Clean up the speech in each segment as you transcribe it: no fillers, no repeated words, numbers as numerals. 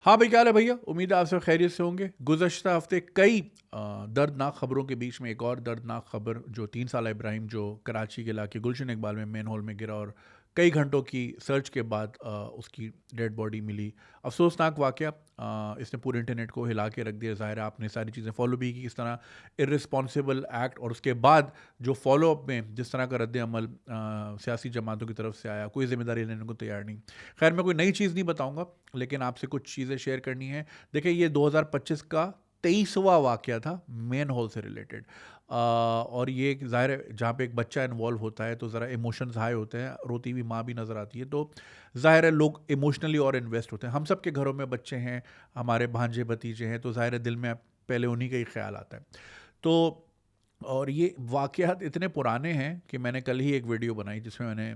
हाँ भाई, क्या हाल है भैया? उम्मीद है आप सब खैरियत से होंगे। गुज़श्ता हफ़्ते कई दर्दनाक खबरों के बीच में एक और दर्दनाक खबर, जो 3 साला इब्राहिम जो कराची के इलाके गुलशन इकबाल में मेन होल में गिरा और कई घंटों की सर्च के बाद उसकी डेड बॉडी मिली। अफ़सोसनाक वाक़या, इसने पूरे इंटरनेट को हिला के रख दिया। ज़ाहिर है आपने सारी चीज़ें फ़ॉलो भी की, किस तरह इर्रिस्पॉन्सिबल एक्ट और उसके बाद जो फ़ॉलो अप में जिस तरह का रद्द-ए-अमल सियासी जमातों की तरफ से आया, कोई ज़िम्मेदारी लेने को तैयार नहीं। खैर, मैं कोई नई चीज़ नहीं बताऊँगा, लेकिन आपसे कुछ चीज़ें शेयर करनी है। देखिए, ये 2025 का 23वां वाक़या था मेन होल से रिलेटेड। और ये एक ज़ाहिर है जहाँ पे एक बच्चा इन्वॉल्व होता है तो ज़रा इमोशंस हाई होते हैं, रोती हुई माँ भी नज़र आती है, तो ज़ाहिर है लोग इमोशनली और इन्वेस्ट होते हैं। हम सब के घरों में बच्चे हैं, हमारे भांजे भतीजे हैं, तो ज़ाहिर है दिल में पहले उन्हीं का ही ख़्याल आता है। तो और ये वाक़यात इतने पुराने हैं कि मैंने कल ही एक वीडियो बनाई जिसमें मैंने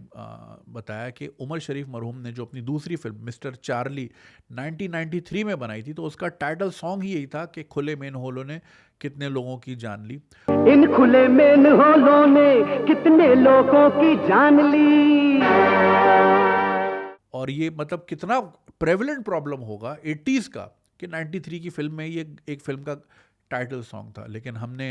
बताया कि उमर शरीफ मरहूम ने जो अपनी दूसरी फ़िल्म मिस्टर चार्ली 1993 में बनाई थी, तो उसका टाइटल सॉन्ग ही यही था कि खुले मेन होलों ने कितने लोगों की जान ली। इन खुले मेन होलों ने कितने लोगों की जान ली। और ये मतलब कितना प्रेवलेंट प्रॉब्लम होगा 80s का कि 93 की फ़िल्म में ये एक फ़िल्म का टाइटल सॉन्ग था। लेकिन हमने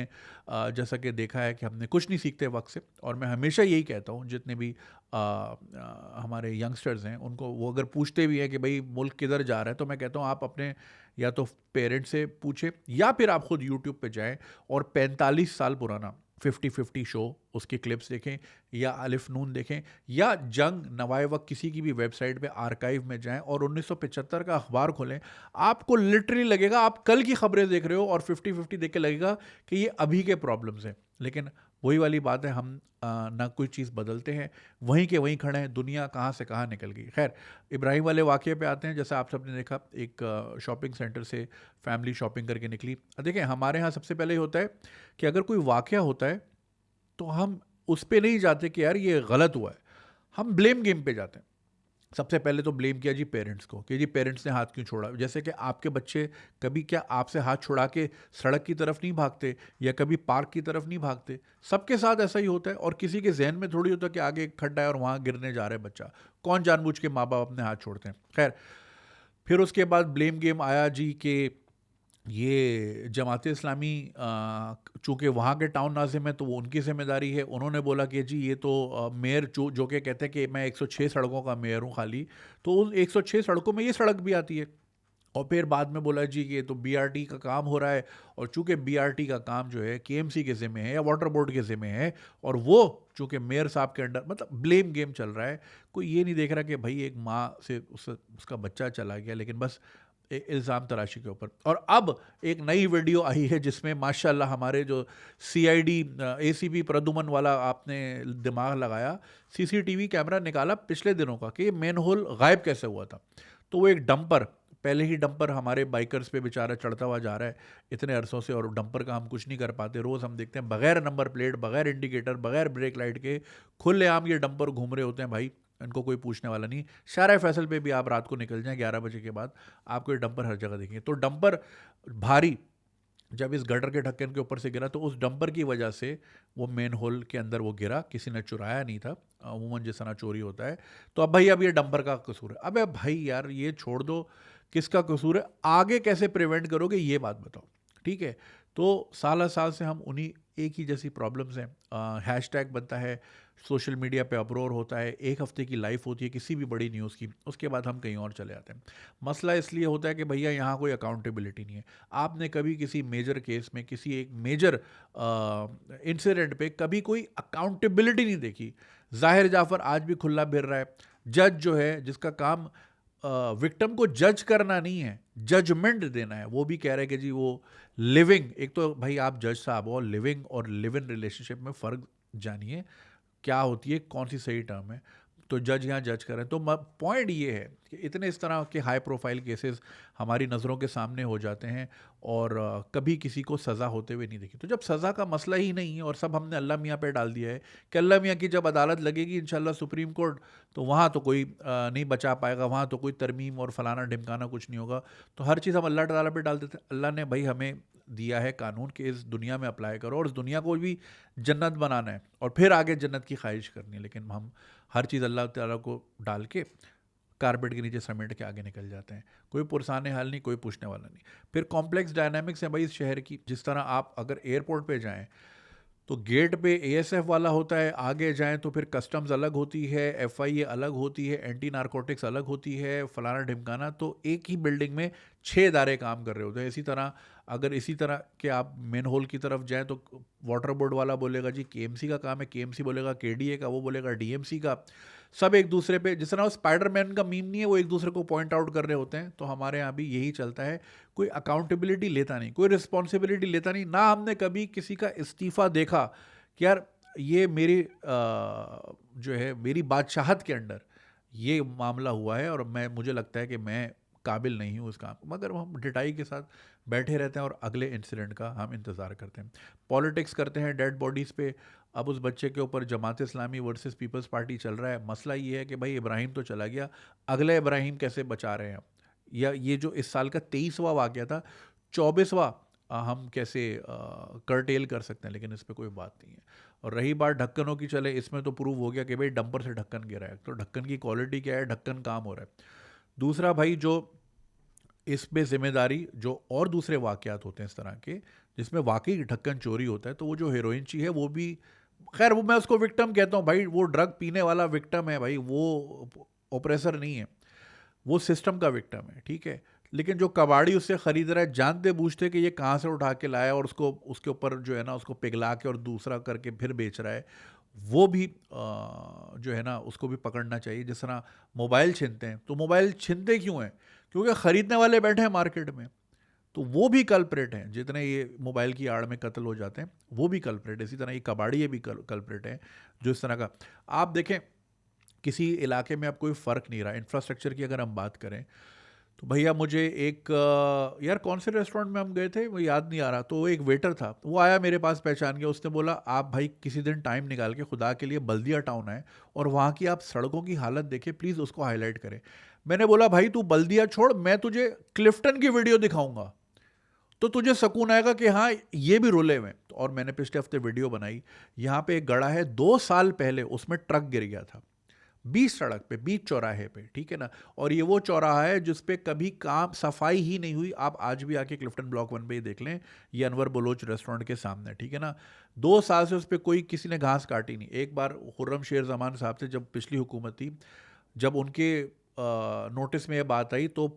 जैसा कि देखा है कि हमने कुछ नहीं सीखते वक्त से, और मैं हमेशा यही कहता हूँ जितने भी हमारे यंगस्टर्स हैं उनको, वो अगर पूछते भी हैं कि भाई मुल्क किधर जा रहा है, तो मैं कहता हूँ आप अपने या तो पेरेंट्स से पूछें या फिर आप खुद यूट्यूब पे जाएं और 45 साल पुराना 50-50 शो उसकी क्लिप्स देखें, या अलिफ नून देखें, या जंग नवाए वक्त किसी की भी वेबसाइट पे आर्काइव में जाएं और 1975 का अखबार खोलें। आपको लिटरली लगेगा आप कल की खबरें देख रहे हो, और 50-50 देख के लगेगा कि ये अभी के प्रॉब्लम्स हैं। लेकिन वही वाली बात है, हम ना कोई चीज़ बदलते हैं, वहीं के वहीं खड़े हैं, दुनिया कहाँ से कहाँ निकल गई। खैर, इब्राहिम वाले वाक़ये पे आते हैं। जैसा आप सबने देखा, एक शॉपिंग सेंटर से फैमिली शॉपिंग करके निकली। देखिए, हमारे यहाँ सबसे पहले ये होता है कि अगर कोई वाक़या होता है तो हम उस पे नहीं जाते कि यार ये गलत हुआ है, हम ब्लेम गेम पे जाते हैं। सबसे पहले तो ब्लेम किया जी पेरेंट्स को कि जी पेरेंट्स ने हाथ क्यों छोड़ा। जैसे कि आपके बच्चे कभी क्या आपसे हाथ छुड़ा के सड़क की तरफ नहीं भागते, या कभी पार्क की तरफ नहीं भागते। सबके साथ ऐसा ही होता है, और किसी के जहन में थोड़ी होता है कि आगे एक खड्डा है और वहाँ गिरने जा रहा है बच्चा। कौन जानबूझ के माँ बाप अपने हाथ छोड़ते हैं। खैर, फिर उसके बाद ब्लेम गेम आया जी कि ये जमात इस्लामी, चूँकि वहाँ के टाउन नाज़िम है तो वो उनकी ज़िम्मेदारी है। उन्होंने बोला कि जी ये तो मेयर जो कि कहते हैं कि मैं 106 सड़कों का मेयर हूँ खाली, तो उन 106 सड़कों में ये सड़क भी आती है। और फिर बाद में बोला जी कि ये तो बीआरटी का काम हो रहा है, और चूँकि बीआरटी का काम जो है केएमसी के ज़िम्मे है या वाटर बोर्ड के ज़िम्मे है, और वो चूँकि मेयर साहब के अंडर, मतलब ब्लेम गेम चल रहा है। कोई ये नहीं देख रहा कि भाई एक माँ से उसका बच्चा चला गया, लेकिन बस इल्ज़ाम तराशी के ऊपर। और अब एक नई वीडियो आई है जिसमें माशाल्लाह हमारे जो सीआईडी एसीपी प्रद्युमन वाला आपने दिमाग लगाया, सीसीटीवी कैमरा निकाला पिछले दिनों का कि मेन होल गायब कैसे हुआ था। तो वो एक डंपर, पहले ही डंपर हमारे बाइकर्स पे बेचारा चढ़ता हुआ जा रहा है इतने अरसों से, और डंपर का हम कुछ नहीं कर पाते। रोज़ हम देखते हैं बगैर नंबर प्लेट, बगैर इंडिकेटर, बगैर ब्रेक लाइट के खुलेआम ये डंपर घूम रहे होते हैं भाई। इनको कोई पूछने वाला नहीं। शारा फैसल पे भी आप रात को निकल जाएं 11 बजे के बाद, आपको ये डंपर हर जगह देखेंगे। तो डंपर भारी जब इस गटर के ढक्कन के ऊपर से गिरा, तो उस डंपर की वजह से वो मेन होल के अंदर वो गिरा, किसी ने चुराया नहीं था। अमूमन जिस तरह चोरी होता है, तो अब भाई अब ये डंपर का कसूर है। अबे भाई यार ये छोड़ दो, किसका कसूर है, आगे कैसे प्रिवेंट करोगे ये बात बताओ। ठीक है, तो साल साल से हम उन्हीं एक ही जैसी प्रॉब्लम्स हैं। हैशटैग बनता है, सोशल मीडिया पे अपरोर होता है, एक हफ्ते की लाइफ होती है किसी भी बड़ी न्यूज़ की, उसके बाद हम कहीं और चले आते हैं। मसला इसलिए होता है कि भैया यहाँ कोई अकाउंटेबिलिटी नहीं है। आपने कभी किसी मेजर केस में, किसी एक मेजर इंसिडेंट पे कभी कोई अकाउंटेबिलिटी नहीं देखी। जाहिर जाफर आज भी खुला फिर रहा है। जज जो है, जिसका काम विक्टिम को जज करना नहीं है, जजमेंट देना है, वो भी कह रहे हैं कि जी वो लिविंग, एक तो भाई आप जज साहब हो, लिविंग और लिव इन रिलेशनशिप में फ़र्क जानिए क्या होती है, कौन सी सही टर्म है। तो जज यहाँ जज करें, तो पॉइंट ये है कि इतने इस तरह के हाई प्रोफाइल केसेस हमारी नज़रों के सामने हो जाते हैं, और कभी किसी को सज़ा होते हुए नहीं देखी। तो जब सज़ा का मसला ही नहीं है और सब हमने अल्लाह मियाँ पे डाल दिया है कि अल्लाह मियाँ की जब अदालत लगेगी इंशाल्लाह सुप्रीम कोर्ट, तो वहाँ तो कोई नहीं बचा पाएगा, वहाँ तो कोई तरमीम और फलाना ढिमकाना कुछ नहीं होगा। तो हर चीज़ हम अल्लाह ताला पे डाल देते हैं। अल्लाह ने भाई हमें दिया है कानून कि इस दुनिया में अप्लाई करो, और इस दुनिया को भी जन्नत बनाना है, और फिर आगे जन्नत की ख्वाहिश करनी है। लेकिन हम हर चीज़ अल्लाह ताला को डाल के कारपेट के नीचे समेट के आगे निकल जाते हैं। कोई पुरसाने हाल नहीं, कोई पूछने वाला नहीं। फिर कॉम्प्लेक्स डायनामिक्स है भाई इस शहर की। जिस तरह आप अगर एयरपोर्ट पे जाएं तो गेट पे एएसएफ वाला होता है, आगे जाएं तो फिर कस्टम्स अलग होती है, एफआईए अलग होती है, एंटी नारकोटिक्स अलग होती है, फलाना ढिमकाना, तो एक ही बिल्डिंग में 6 इदारे काम कर रहे होते हैं। इसी तरह अगर इसी तरह के आप मेन होल की तरफ जाएं तो वाटर बोर्ड वाला बोलेगा जी केएमसी का काम है, केएमसी बोलेगा केडीए का, वो बोलेगा डीएमसी का। सब एक दूसरे पे, जिस तरह वो स्पाइडरमैन का मीम नहीं है, वो एक दूसरे को पॉइंट आउट कर रहे होते हैं, तो हमारे यहाँ भी यही चलता है। कोई अकाउंटेबिलिटी लेता नहीं, कोई रिस्पॉन्सिबिलिटी लेता नहीं। ना हमने कभी किसी का इस्तीफा देखा कि यार ये मेरी जो है मेरी बादशाहत के अंडर ये मामला हुआ है और मुझे लगता है कि मैं काबिल नहीं हूँ उस काम, मगर हम डिटाई के साथ बैठे रहते हैं और अगले इंसिडेंट का हम इंतज़ार करते हैं। पॉलिटिक्स करते हैं डेड बॉडीज़ पे। अब उस बच्चे के ऊपर Jamaat Islami versus peoples party चल रहा है। मसला ये है कि भाई इब्राहिम तो चला गया, अगले इब्राहिम कैसे बचा रहे हैं हम? या ये जो इस साल का 23वां वाक़या था, 24वां हम कैसे कर्टेल कर सकते हैं, लेकिन इस पे कोई बात नहीं है। और रही बात ढक्कनों की, चले इसमें तो प्रूव हो गया कि भाई डंपर से ढक्कन गिरा है, तो ढक्कन की क्वालिटी क्या है, ढक्कन काम हो रहा है। दूसरा भाई जो इस पे जिम्मेदारी, जो और दूसरे वाक़यात होते हैं इस तरह के जिसमें वाकई ढक्कन चोरी होता है, तो वो जो हेरोइन ची है वो भी, खैर वो मैं उसको विक्टिम कहता हूँ भाई, वो ड्रग पीने वाला विक्टिम है भाई, वो ऑपरेसर नहीं है, वो सिस्टम का विक्टिम है, ठीक है। लेकिन जो कबाड़ी उससे ख़रीद रहा है जानते बूझते कि ये कहाँ से उठा के लाया और उसको उसके ऊपर जो है ना उसको पिघला के और दूसरा करके फिर बेच रहा है, वो भी जो है ना उसको भी पकड़ना चाहिए। जिस तरह मोबाइल छीनते हैं, तो मोबाइल छीनते क्यों हैं? क्योंकि ख़रीदने वाले बैठे हैं मार्केट में, तो वो भी कल्प्रेट हैं। जितने ये मोबाइल की आड़ में कत्ल हो जाते हैं वो भी कल्प्रेट है। इसी तरह ये कबाड़ी ये भी कल्प्रेट हैं जो इस तरह का। आप देखें किसी इलाके में अब कोई फ़र्क नहीं रहा। इंफ्रास्ट्रक्चर की अगर हम बात करें तो भैया मुझे एक यार कौन से रेस्टोरेंट में हम गए थे वो याद नहीं आ रहा, तो एक वेटर था, वो आया मेरे पास, पहचान गया। उसने बोला आप भाई किसी दिन टाइम निकाल के खुदा के लिए बल्दिया टाउन आए और वहाँ की आप सड़कों की हालत देखें, प्लीज़ उसको हाईलाइट करें। मैंने बोला भाई तू बल्दिया छोड़, मैं तुझे क्लिफ्टन की वीडियो दिखाऊंगा तो तुझे सुकून आएगा कि हाँ ये भी रुले हुए। और मैंने पिछले हफ्ते वीडियो बनाई, यहाँ पे एक गड़ा है 2 साल पहले उसमें ट्रक गिर गया था, बीच सड़क पे, बीच चौराहे पे, ठीक है ना। और ये वो चौराहा है जिस पे कभी काम सफाई ही नहीं हुई। आप आज भी आके क्लिफ्टन ब्लॉक 1 पे ही देख लें, ये अनवर बलोच रेस्टोरेंट के सामने, ठीक है ना। 2 साल से उस पर कोई किसी ने घास काटी नहीं। एक बार खुर्रम शेर जमान साहब से जब पिछली हुकूमत थी, जब उनके नोटिस में ये बात आई तो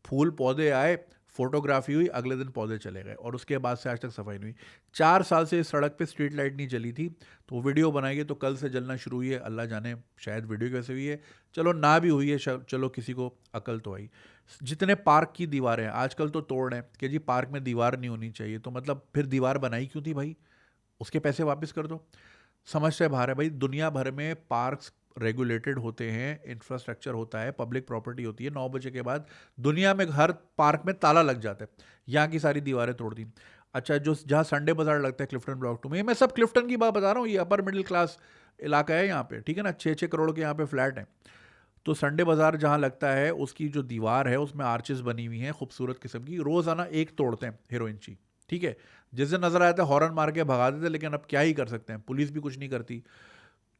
फूल पौधे आए, फोटोग्राफी हुई, अगले दिन पौधे चले गए और उसके बाद से आज तक सफाई नहीं हुई। 4 साल से इस सड़क पे स्ट्रीट लाइट नहीं जली थी, तो वीडियो बनाई तो कल से जलना शुरू हुई है। अल्लाह जाने शायद वीडियो कैसे हुई है, चलो ना भी हुई है, चलो किसी को अकल तो आई। जितने पार्क की दीवारें हैं आजकल तो तोड़ हैं कि जी पार्क में दीवार नहीं होनी चाहिए, तो मतलब फिर दीवार बनाई क्यों थी भाई? उसके पैसे वापस कर दो। समझ से बाहर है भाई। दुनिया भर में पार्क्स रेगुलेटेड होते हैं, इंफ्रास्ट्रक्चर होता है, पब्लिक प्रॉपर्टी होती है। 9 बजे के बाद दुनिया में हर पार्क में ताला लग जाता है, यहाँ की सारी दीवारें तोड़ दी। अच्छा, जो जहाँ संडे बाजार लगता है क्लिफ्टन ब्लॉक 2 में, मैं सब क्लिफ्टन की बात बता रहा हूँ, ये अपर मिडिल क्लास इलाका है यहाँ पे, ठीक है ना। 6-6 करोड़ के यहाँ पे फ्लैट हैं। तो संडे बाजार जहाँ लगता है उसकी जो दीवार है उसमें आर्चेस बनी हुई हैं खूबसूरत किस्म की, रोज़ाना एक तोड़ते हैं हीरोइन ची, ठीक है। जिस दिन नजर आया था हॉर्न मार के भगा देते, लेकिन अब क्या ही कर सकते हैं, पुलिस भी कुछ नहीं करती।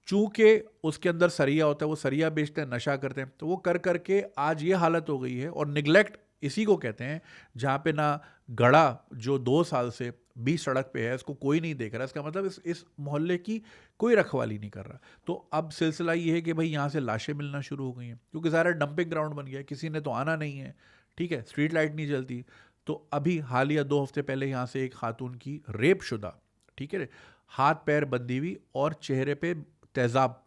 चूंकि उसके अंदर सरिया होता है, वो सरिया बेचते हैं, नशा करते हैं, तो वो कर करके आज ये हालत हो गई है। और निगलेक्ट इसी को कहते हैं जहाँ पे ना गड़ा जो 2 साल से बीच सड़क पे है, इसको कोई नहीं देख रहा। इसका मतलब इस मोहल्ले की कोई रखवाली नहीं कर रहा। तो अब सिलसिला ये है कि भाई यहाँ से लाशें मिलना शुरू हो गई हैं, क्योंकि ज़ाहिर डंपिंग ग्राउंड बन गया है, किसी ने तो आना नहीं है, ठीक है। स्ट्रीट लाइट नहीं जलती। तो अभी हालिया 2 हफ्ते पहले यहाँ से एक खातून की रेप शुदा, ठीक है, हाथ पैर बंधी हुई और चेहरे पे तेज़ाब,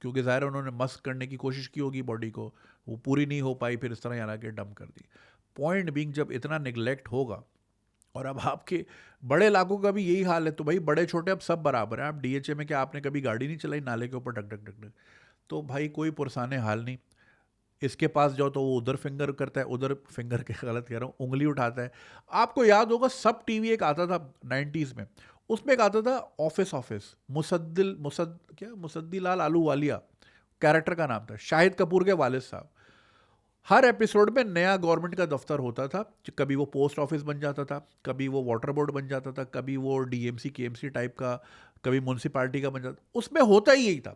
क्योंकि ज़ाहिर उन्होंने मस्क करने की कोशिश की होगी बॉडी को, वो पूरी नहीं हो पाई, फिर इस तरह यहाँ के डंप कर दी। पॉइंट बीइंग, जब इतना निगलेक्ट होगा, और अब आपके बड़े इलाकों का भी यही हाल है, तो भाई बड़े छोटे अब सब बराबर हैं। आप डीएचए में क्या आपने कभी गाड़ी नहीं चलाई नाले के ऊपर ढक ढक ढक ढक, तो भाई कोई पुरसाने हाल नहीं। इसके पास जाओ तो वो उधर फिंगर करता है, उधर फिंगर के गलत कह रहा हूँ, उंगली उठाता है। आपको याद होगा सब टीवी एक आता था 90s में, उसमें एक आता था ऑफिस मुसद्दी लाल आलूवालिया कैरेक्टर का नाम था, शाहिद कपूर के वालिद साहब। हर एपिसोड में नया गवर्नमेंट का दफ्तर होता था, कभी वो पोस्ट ऑफिस बन जाता था, कभी वो वाटर बोर्ड बन जाता था, कभी वो डीएमसी केएमसी टाइप का, कभी म्यूनसिपालिटी का बन जाता। उसमें होता ही यही था,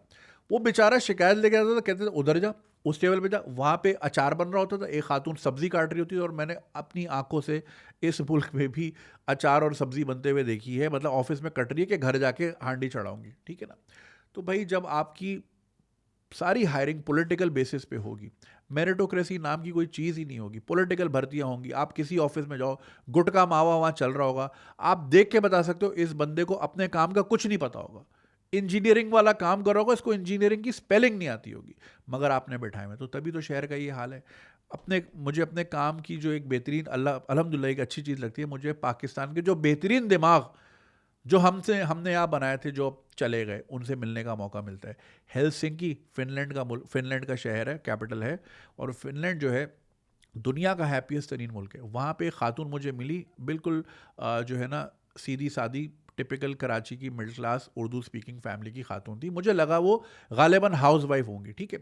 वो बेचारा शिकायत लेके आता था, कहते थे उधर जा, उस टेबल पे जा, वहाँ पे अचार बन रहा होता था, एक खातून सब्जी काट रही होती थी, और मैंने अपनी आंखों से इस मुल्क में भी अचार और सब्जी बनते हुए देखी है, मतलब ऑफिस में कट रही है कि घर जाके हांडी चढ़ाऊंगी, ठीक है ना। तो भाई जब आपकी सारी हायरिंग पॉलिटिकल बेसिस पे होगी, मेरिटोक्रेसी नाम की कोई चीज़ ही नहीं होगी, पॉलिटिकल भर्तियां होंगी, आप किसी ऑफिस में जाओ, गुटका मावा वहाँ चल रहा होगा, आप देख के बता सकते हो इस बंदे को अपने काम का कुछ नहीं पता होगा, इंजीनियरिंग वाला काम कर रहा होगा, इसको इंजीनियरिंग की स्पेलिंग नहीं आती होगी, मगर आपने बैठाए हुए। तो तभी तो शहर का ये हाल है। मुझे अपने काम की जो एक बेहतरीन, अल्हम्दुलिल्लाह एक अच्छी चीज़ लगती है मुझे, पाकिस्तान के जो बेहतरीन दिमाग जो हमने यहाँ बनाए थे, जो चले गए, उनसे मिलने का मौका मिलता है। हेलसिंकी फिनलैंड का शहर है, कैपिटल है, और फिनलैंड जो है दुनिया का हैप्पीएस्ट तरीन मुल्क है। वहाँ पे एक खातून मुझे मिली, बिल्कुल जो है ना सीधी सादी टिपिकल कराची की middle class Urdu speaking family की खातून थी, मुझे लगा वो गालिबन हाउस वाइफ होंगी, ठीक है।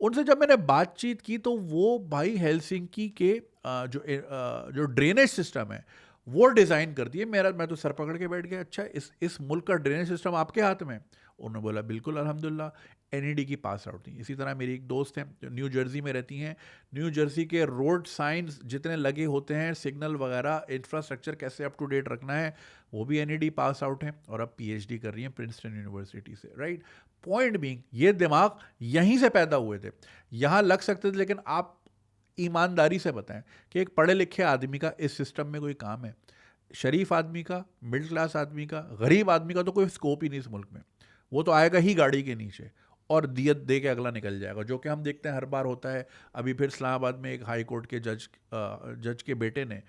उनसे जब मैंने बातचीत की तो वो भाई हेलसिंकी के जो ड्रेनेज सिस्टम है वो डिज़ाइन कर दिए। मैं तो सर पकड़ के बैठ गया, अच्छा इस मुल्क का ड्रेनेज सिस्टम आपके हाथ में? उन्होंने बोला बिल्कुल अल्हम्दुलिल्लाह, एनईडी की पास आउट थी। इसी तरह मेरी एक दोस्त हैं जो न्यू जर्सी में रहती हैं, न्यू जर्सी के रोड साइंस जितने लगे होते हैं, सिग्नल वगैरह, इंफ्रास्ट्रक्चर कैसे अप टू डेट रखना है, वो भी एनईडी पास आउट हैं, और अब पीएचडी कर रही हैं प्रिंसटन यूनिवर्सिटी से, राइट। पॉइंट बीइंग, ये दिमाग यहीं से पैदा हुए थे, यहाँ लग सकते थे, लेकिन आप ईमानदारी से बताएं कि एक पढ़े लिखे आदमी का इस सिस्टम में कोई काम है? शरीफ आदमी का, मिडिल क्लास आदमी का, गरीब आदमी का तो कोई स्कोप ही नहीं इस मुल्क में। वो तो आएगा ही गाड़ी के नीचे और दियत दे के अगला निकल जाएगा, जो कि हम देखते हैं हर बार होता है। अभी फिर इस्लामाबाद में एक हाई कोर्ट के जज के बेटे ने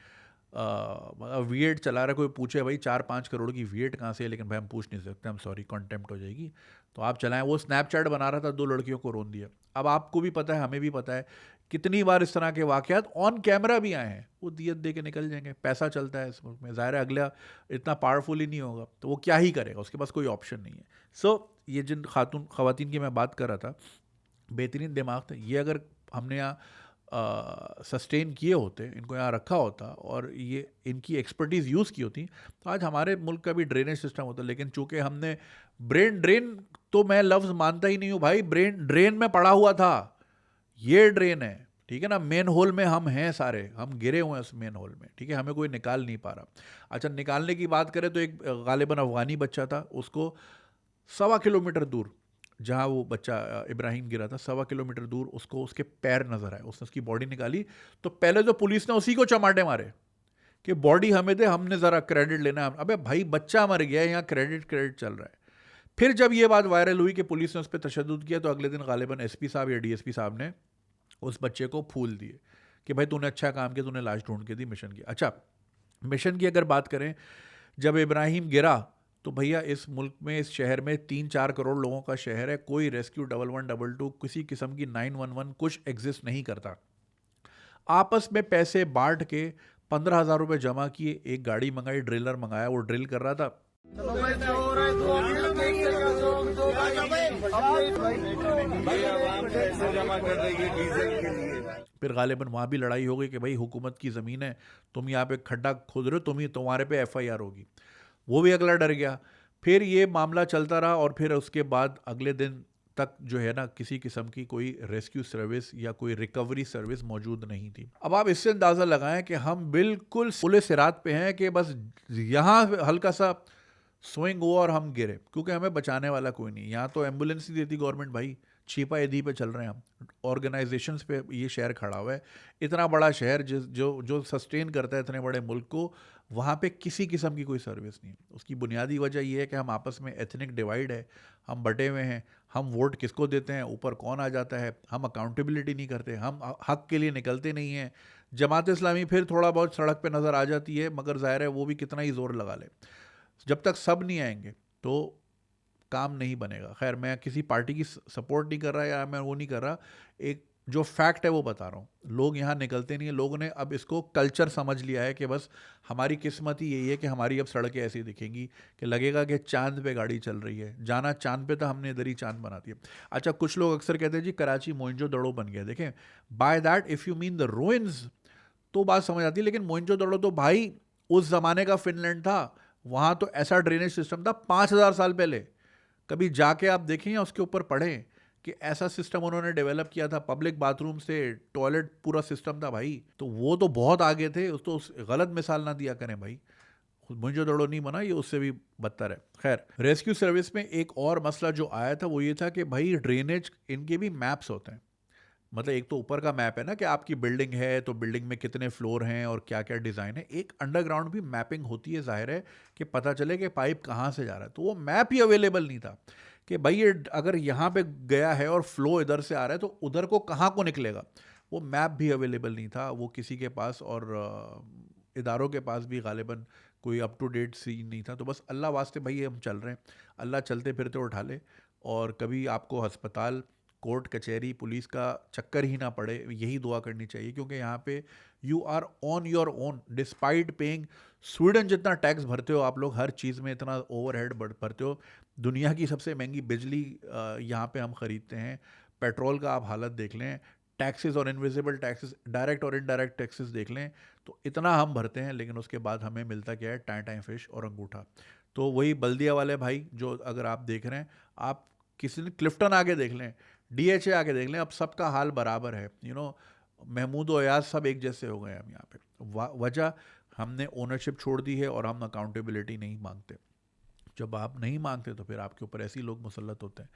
वीएट चला रहा है, कोई पूछे भाई 4-5 करोड़ की वीएट कहाँ से है, लेकिन भाई हम पूछ नहीं सकते, हम सॉरी कॉन्टेम्प्ट हो जाएगी, तो आप चलाएं। वो स्नैपचैट बना रहा था, 2 लड़कियों को रोन दिया। अब आपको भी पता है, हमें भी पता है, कितनी बार इस तरह के वाकयात ऑन कैमरा भी आए हैं। वो दियत दे के निकल जाएंगे, पैसा चलता है इस मुल्क में, ज़ाहिर है अगला इतना पावरफुल ही नहीं होगा, तो वो क्या ही करेगा, उसके पास कोई ऑप्शन नहीं है। सो ये जिन खवातीन की मैं बात कर रहा था, बेहतरीन दिमाग था, ये अगर हमने यहाँ सस्टेन किए होते, इनको यहाँ रखा होता और ये इनकी एक्सपर्टीज़ यूज़ की होती, तो आज हमारे मुल्क का भी ड्रेनेज सिस्टम होता। लेकिन चूंकि हमने ब्रेन ड्रेन, तो मैं लफ्ज़ मानता ही नहीं हूँ भाई, ब्रेन ड्रेन में पड़ा हुआ था, ये ड्रेन है, ठीक है ना। मेन होल में हम हैं सारे, हम गिरे हुए हैं उस मेन होल में, ठीक है, हमें कोई निकाल नहीं पा रहा। अच्छा, निकालने की बात करें तो एक गालिबन अफगानी बच्चा था, उसको 1.25 किलोमीटर दूर, जहाँ वो बच्चा इब्राहिम गिरा था, 1.25 किलोमीटर दूर उसको उसके पैर नजर आए, उसने उसकी बॉडी निकाली, तो पहले तो पुलिस ने उसी को चमाटे मारे कि बॉडी हमें दे, हमने ज़रा क्रेडिट लेना है। अबे भाई बच्चा मर गया है, यहाँ क्रेडिट चल रहा है। फिर जब ये बात वायरल हुई कि पुलिस ने उस पर तशद्दुद किया, तो अगले दिन गालिबन एसपी साहब या डीएसपी साहब ने उस बच्चे को फूल दिए कि भाई तूने अच्छा काम किया, तूने लाश ढूंढ के दी, मिशन की। अच्छा, मिशन की अगर बात करें, जब इब्राहिम गिरा तो भैया इस मुल्क में, इस शहर में 3-4 करोड़ लोगों का शहर है, कोई रेस्क्यू 1111, किसी किस्म की 911 कुछ एग्जिस्ट नहीं करता। आपस में पैसे बांट के 15,000 रुपये जमा किए, एक गाड़ी मंगाई, ड्रिलर मंगाया, वो ड्रिल कर रहा था। फिर गालिबन वहाँ भी लड़ाई हो गई कि भाई हुकूमत की ज़मीन है, तुम यहाँ पे खड्डा खोद रहे हो, तुम्हारे पे एफआईआर होगी। वो भी अगला डर गया। फिर ये मामला चलता रहा, और फिर उसके बाद अगले दिन तक जो है ना, किसी किस्म की कोई रेस्क्यू सर्विस या कोई रिकवरी सर्विस मौजूद नहीं थी। अब आप इससे अंदाज़ा लगाएं कि हम बिल्कुल पुलिस सिरात पे हैं कि बस यहाँ हल्का सा स्विंग हुआ और हम गिरे, क्योंकि हमें बचाने वाला कोई नहीं। यहाँ तो एम्बुलेंस ही देती गवर्नमेंट भाई, छिपा ईदी पे चल रहे हैं हम, ऑर्गेनाइजेशंस पे ये शहर खड़ा हुआ है। इतना बड़ा शहर जो सस्टेन करता है इतने बड़े मुल्क को, वहाँ पे किसी किस्म की कोई सर्विस नहीं। उसकी बुनियादी वजह यह है कि हम आपस में एथनिक डिवाइड है, हम बटे हुए हैं, हम वोट किसको देते हैं, ऊपर कौन आ जाता है, हम अकाउंटेबिलिटी नहीं करते, हम हक के लिए निकलते नहीं हैं। जमात इस्लामी फिर थोड़ा बहुत सड़क पे नज़र आ जाती है, मगर ज़ाहिर है वो भी कितना ही ज़ोर लगा ले, जब तक सब नहीं आएंगे तो काम नहीं बनेगा। खैर, मैं किसी पार्टी की सपोर्ट नहीं कर रहा या मैं वो नहीं कर रहा, एक जो फैक्ट है वो बता रहा हूँ। लोग यहाँ निकलते नहीं हैं, लोगों ने अब इसको कल्चर समझ लिया है कि बस हमारी किस्मत ही यही है कि हमारी अब सड़कें ऐसी दिखेंगी कि लगेगा कि चांद पे गाड़ी चल रही है, जाना चांद पे था, हमने इधर ही चांद बना दिया। अच्छा, कुछ लोग अक्सर कहते हैं जी कराची मोइंजो-दड़ो बन गया। देखें, by that if you mean the ruins तो बात समझ आती है, लेकिन मोइंजो-दड़ो तो भाई उस ज़माने का फिनलैंड था, वहाँ तो ऐसा ड्रेनेज सिस्टम था 5,000 साल पहले। कभी जाके आप देखें या उसके ऊपर पढ़ें कि ऐसा सिस्टम उन्होंने डेवलप किया था, पब्लिक बाथरूम से टॉयलेट पूरा सिस्टम था भाई। तो वो तो बहुत आगे थे, उस तो गलत मिसाल ना दिया करें भाई। मुझे दड़ो नहीं बना, ये उससे भी बदतर है। खैर, रेस्क्यू सर्विस में एक और मसला जो आया था वो ये था कि भाई ड्रेनेज, इनके भी मैप्स होते हैं। मतलब एक तो ऊपर का मैप है ना कि आपकी बिल्डिंग है तो बिल्डिंग में कितने फ्लोर हैं और क्या क्या डिज़ाइन है, एक अंडरग्राउंड भी मैपिंग होती है, जाहिर है कि पता चले कि पाइप कहाँ से जा रहा है। तो वो मैप ही अवेलेबल नहीं था कि भाई ये अगर यहाँ पे गया है और फ्लो इधर से आ रहा है तो उधर को कहाँ को निकलेगा। वो मैप भी अवेलेबल नहीं था वो किसी के पास, और इदारों के पास भी गालिबन कोई अप टू डेट सीन नहीं था। तो बस अल्लाह वास्ते भाई हम चल रहे हैं, अल्लाह चलते फिरते उठा ले, और कभी आपको अस्पताल, कोर्ट कचहरी, पुलिस का चक्कर ही ना पड़े, यही दुआ करनी चाहिए। क्योंकि यहाँ पे you are on your own despite paying. Sweden जितना टैक्स भरते हो आप लोग, हर चीज़ में इतना ओवरहेड भरते हो, दुनिया की सबसे महंगी बिजली यहाँ पे हम ख़रीदते हैं, पेट्रोल का आप हालत देख लें, टैक्सेस और इनविजिबल टैक्सेस, डायरेक्ट और इनडायरेक्ट टैक्सेस देख लें, तो इतना हम भरते हैं, लेकिन उसके बाद हमें मिलता क्या है, टाइम टाइम फिश और अंगूठा। तो वही बल्दिया वाले भाई जो अगर आप देख रहे हैं, आप किसी ने क्लिफ्टन आगे देख लें, डीएचए आके देख लें, अब सबका हाल बराबर है। महमूद और अयाज सब एक जैसे हो गए हैं हम यहाँ पे। वजह, हमने ओनरशिप छोड़ दी है और हम अकाउंटेबिलिटी नहीं मांगते। जब आप नहीं मांगते तो फिर आपके ऊपर ऐसे ही लोग मुसल्लत होते हैं।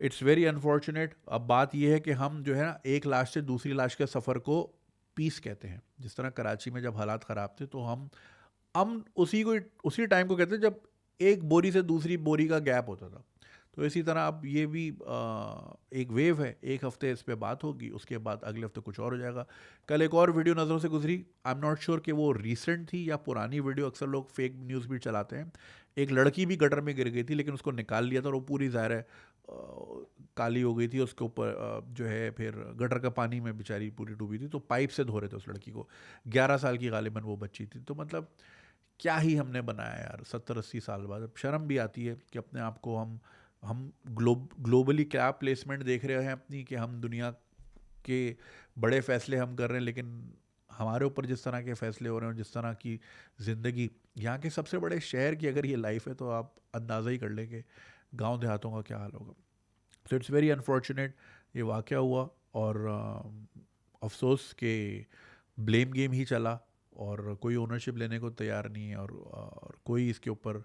It's very unfortunate. अब बात यह है कि हम जो है ना, एक लाश से दूसरी लाश के सफ़र को पीस कहते हैं। जिस तरह कराची में जब हालात ख़राब थे तो हम उसी टाइम को कहते हैं जब एक बोरी से दूसरी बोरी का गैप होता था। तो इसी तरह अब ये भी एक वेव है, एक हफ्ते इस पे बात होगी, उसके बाद अगले हफ्ते कुछ और हो जाएगा। कल एक और वीडियो नज़रों से गुजरी, आई एम नॉट श्योर कि वो रीसेंट थी या पुरानी वीडियो, अक्सर लोग फेक न्यूज़ भी चलाते हैं। एक लड़की भी गटर में गिर गई थी, लेकिन उसको निकाल लिया था और वो पूरी ज़ाहिर है काली हो गई थी, उसके ऊपर जो है फिर गटर का पानी में बेचारी पूरी डूबी थी, तो पाइप से धो रहे थे उस लड़की को। 11 साल की गालिबन वो बच्ची थी। तो मतलब क्या ही हमने बनाया यार 70-80 साल बाद। अब शर्म भी आती है कि अपने आप को हम ग्लोबली क्या प्लेसमेंट देख रहे हैं अपनी, कि हम दुनिया के बड़े फैसले हम कर रहे हैं, लेकिन हमारे ऊपर जिस तरह के फैसले हो रहे हैं, जिस तरह की ज़िंदगी, यहाँ के सबसे बड़े शहर की अगर ये लाइफ है तो आप अंदाज़ा ही कर लें कि गांव देहातों का क्या हाल होगा। सो इट्स वेरी अनफॉर्चुनेट ये वाक़या हुआ, और अफसोस के ब्लेम गेम ही चला और कोई ओनरशिप लेने को तैयार नहीं है, और कोई इसके ऊपर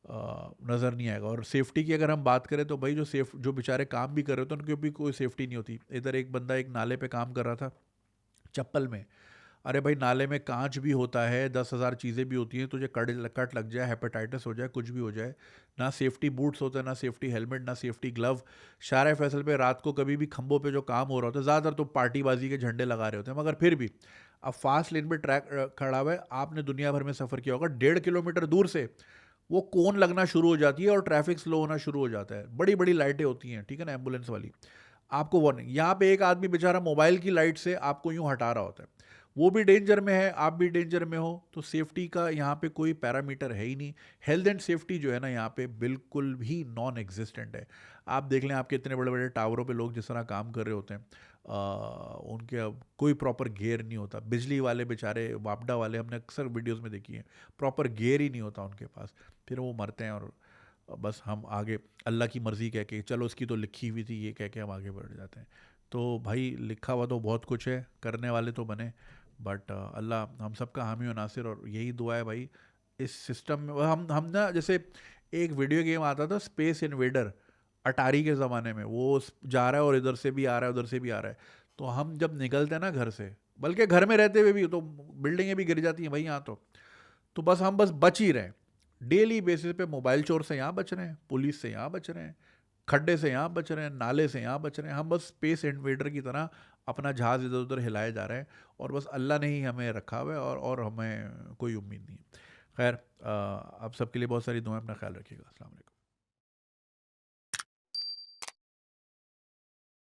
नज़र नहीं आएगा। और सेफ्टी की अगर हम बात करें तो भाई जो बेचारे काम भी कर रहे होते हैं उनके भी कोई सेफ्टी नहीं होती। इधर एक बंदा एक नाले पे काम कर रहा था चप्पल में। अरे भाई नाले में कांच भी होता है, 10,000 चीज़ें भी होती हैं, तुझे कट लग जाए, हेपेटाइटिस हो जाए, कुछ भी हो जाए। ना सेफ्टी बूट्स होते हैं, ना सेफ्टी हेलमेट, ना सेफ्टी ग्लव। शारे फैसल पे रात को कभी भी खंभों पे जो काम हो रहा होता है, ज़्यादातर तो पार्टीबाजी के झंडे लगा रहे होते हैं, मगर फिर भी अब फास्ट लेन पे ट्रैक खड़ा हुआ है, आपने दुनिया भर में सफ़र किया होगा, 1.5 किलोमीटर दूर से वो कोन लगना शुरू हो जाती है और ट्रैफिक स्लो होना शुरू हो जाता है। बड़ी बड़ी लाइटें होती हैं, ठीक है ना, एम्बुलेंस वाली, आपको वार्निंग। यहाँ पे एक आदमी बेचारा मोबाइल की लाइट से आपको यूं हटा रहा होता है, वो भी डेंजर में है, आप भी डेंजर में हो। तो सेफ्टी का यहाँ पे कोई पैरामीटर है ही नहीं। हेल्थ एंड सेफ्टी जो है ना यहाँ पे बिल्कुल भी नॉन एग्जिस्टेंट है। आप देख लें, आपके इतने बड़े बड़े टावरों पे लोग जिस तरह काम कर रहे होते हैं, उनके अब कोई प्रॉपर गियर नहीं होता। बिजली वाले बेचारे वापडा वाले हमने अक्सर वीडियोज़ में देखी है, प्रॉपर गियर ही नहीं होता उनके पास, फिर वो मरते हैं। और बस हम आगे अल्लाह की मर्ज़ी कह के, चलो उसकी तो लिखी हुई थी, ये कह के हम आगे बढ़ जाते हैं। तो भाई लिखा हुआ तो बहुत कुछ है, करने वाले तो बने, बट अल्लाह हम सबका हामी और नासिर। और यही दुआ है भाई इस सिस्टम में। हम ना, जैसे एक वीडियो गेम आता था स्पेस इन्वेडर अटारी के ज़माने में, वो जा रहा है और इधर से भी आ रहा है, उधर से भी आ रहा है। तो हम जब निकलते हैं ना घर से, बल्कि घर में रहते हुए भी तो बिल्डिंगें भी गिर जाती हैं भाई यहाँ तो बस हम बच ही रहे हैं। डेली बेसिस पे मोबाइल चोर से यहाँ बच रहे हैं, पुलिस से यहाँ बच रहे हैं, खड्डे से यहाँ बच रहे हैं, नाले से यहाँ बच रहे हैं। हम बस स्पेस इन्वेडर की तरह अपना जहाज़ इधर उधर हिलाए जा रहे हैं, और बस अल्लाह ने ही हमें रखा हुआ है, और हमें कोई उम्मीद नहीं है। खैर, आप सबके लिए बहुत सारी दुआएं, अपना ख्याल रखिएगा। अस्सलाम वालेकुम।